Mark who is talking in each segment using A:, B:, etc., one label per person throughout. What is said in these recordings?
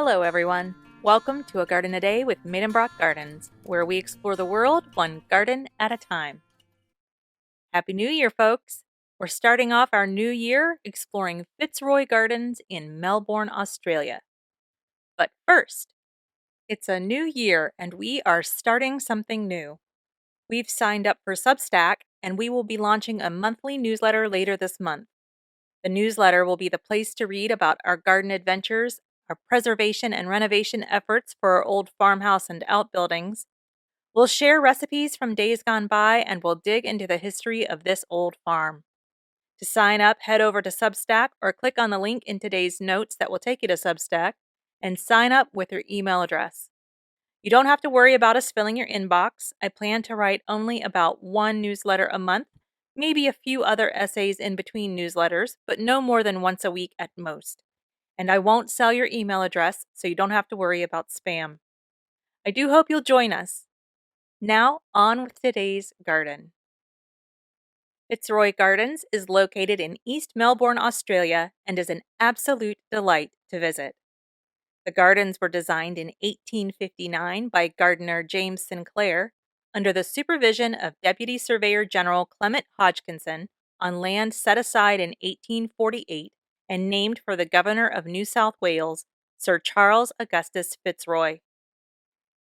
A: Hello, everyone. Welcome to A Garden a Day with Maidenbrock Gardens, where we explore the world one garden at a time. Happy New Year, folks! We're starting off our new year exploring Fitzroy Gardens in Melbourne, Australia. But first, it's a new year and we are starting something new. We've signed up for Substack and we will be launching a monthly newsletter later this month. The newsletter will be the place to read about our garden adventures, our preservation and renovation efforts for our old farmhouse and outbuildings. We'll share recipes from days gone by and we'll dig into the history of this old farm. To sign up, head over to Substack or click on the link in today's notes that will take you to Substack and sign up with your email address. You don't have to worry about us filling your inbox. I plan to write only about one newsletter a month, maybe a few other essays in between newsletters, but no more than once a week at most. And I won't sell your email address, so you don't have to worry about spam. I do hope you'll join us. Now, on with today's garden. Fitzroy Gardens is located in East Melbourne, Australia, and is an absolute delight to visit. The gardens were designed in 1859 by gardener James Sinclair under the supervision of Deputy Surveyor General Clement Hodgkinson on land set aside in 1848 and named for the Governor of New South Wales, Sir Charles Augustus Fitzroy.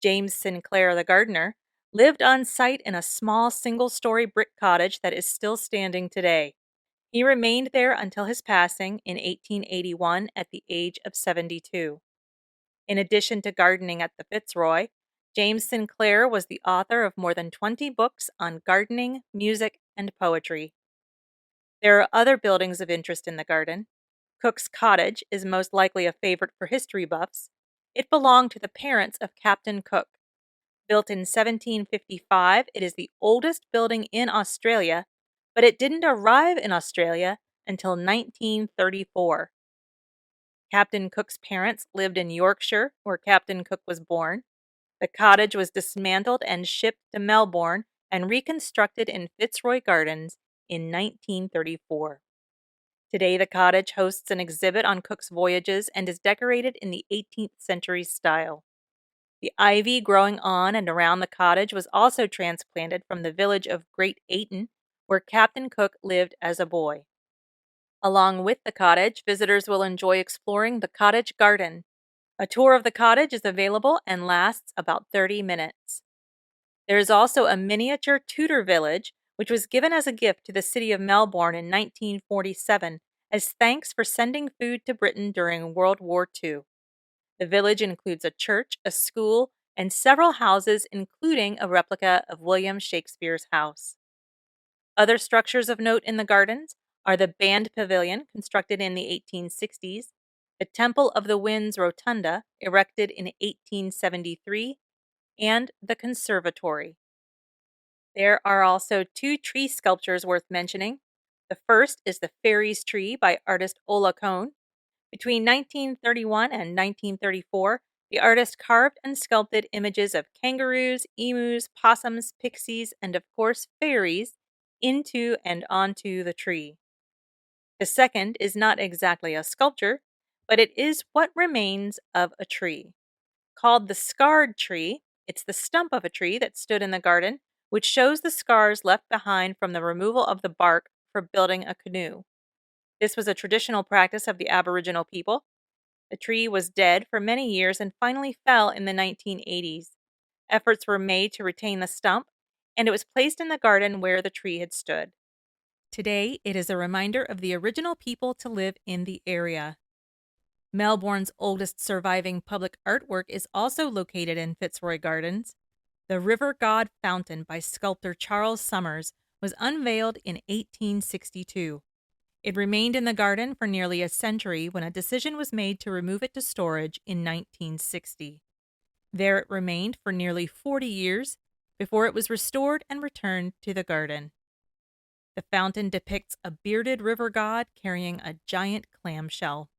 A: James Sinclair, the gardener, lived on site in a small single-story brick cottage that is still standing today. He remained there until his passing in 1881 at the age of 72. In addition to gardening at the Fitzroy, James Sinclair was the author of more than 20 books on gardening, music, and poetry. There are other buildings of interest in the garden. Cook's Cottage is most likely a favorite for history buffs. It belonged to the parents of Captain Cook. Built in 1755, it is the oldest building in Australia, but it didn't arrive in Australia until 1934. Captain Cook's parents lived in Yorkshire, where Captain Cook was born. The cottage was dismantled and shipped to Melbourne and reconstructed in Fitzroy Gardens in 1934. Today, the cottage hosts an exhibit on Cook's voyages and is decorated in the 18th century style. The ivy growing on and around the cottage was also transplanted from the village of Great Ayton, where Captain Cook lived as a boy. Along with the cottage, visitors will enjoy exploring the cottage garden. A tour of the cottage is available and lasts about 30 minutes. There is also a miniature Tudor village, which was given as a gift to the city of Melbourne in 1947 as thanks for sending food to Britain during World War II. The village includes a church, a school, and several houses, including a replica of William Shakespeare's house. Other structures of note in the gardens are the Band Pavilion, constructed in the 1860s, the Temple of the Winds Rotunda, erected in 1873, and the Conservatory. There are also two tree sculptures worth mentioning. The first is the Fairies Tree by artist Ola Kohn. Between 1931 and 1934, the artist carved and sculpted images of kangaroos, emus, possums, pixies, and of course fairies into and onto the tree. The second is not exactly a sculpture, but it is what remains of a tree. Called the scarred tree, it's the stump of a tree that stood in the garden, which shows the scars left behind from the removal of the bark for building a canoe. This was a traditional practice of the Aboriginal people. The tree was dead for many years and finally fell in the 1980s. Efforts were made to retain the stump, and it was placed in the garden where the tree had stood. Today, it is a reminder of the original people to live in the area. Melbourne's oldest surviving public artwork is also located in Fitzroy Gardens. The River God Fountain by sculptor Charles Summers was unveiled in 1862. It remained in the garden for nearly a century when a decision was made to remove it to storage in 1960. There it remained for nearly 40 years before it was restored and returned to the garden. The fountain depicts a bearded river god carrying a giant clamshell.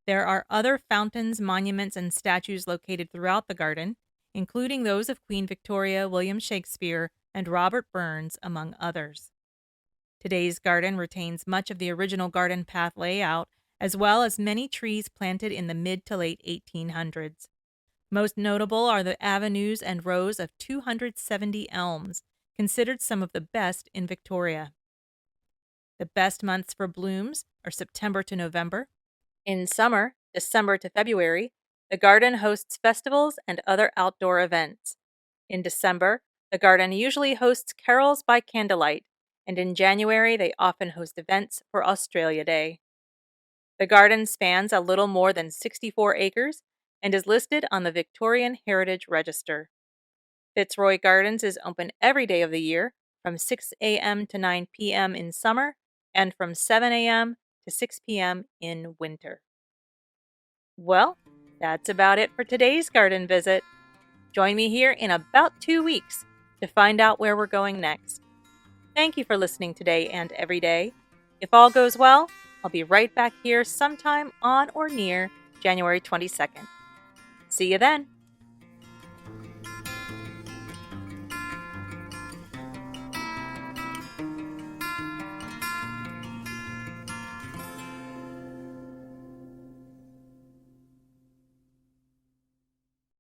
A: There are other fountains, monuments, and statues located throughout the garden, including those of Queen Victoria, William Shakespeare, and Robert Burns, among others. Today's garden retains much of the original garden path layout, as well as many trees planted in the mid to late 1800s. Most notable are the avenues and rows of 270 elms, considered some of the best in Victoria. The best months for blooms are September to November. In summer, December to February, the garden hosts festivals and other outdoor events. In December, the garden usually hosts carols by candlelight, and in January they often host events for Australia Day. The garden spans a little more than 64 acres and is listed on the Victorian Heritage Register. Fitzroy Gardens is open every day of the year from 6 a.m. to 9 p.m. in summer and from 7 a.m. to 6 p.m. in winter. Well, that's about it for today's garden visit. Join me here in about 2 weeks to find out where we're going next. Thank you for listening today and every day. If all goes well, I'll be right back here sometime on or near January 22nd. See you then.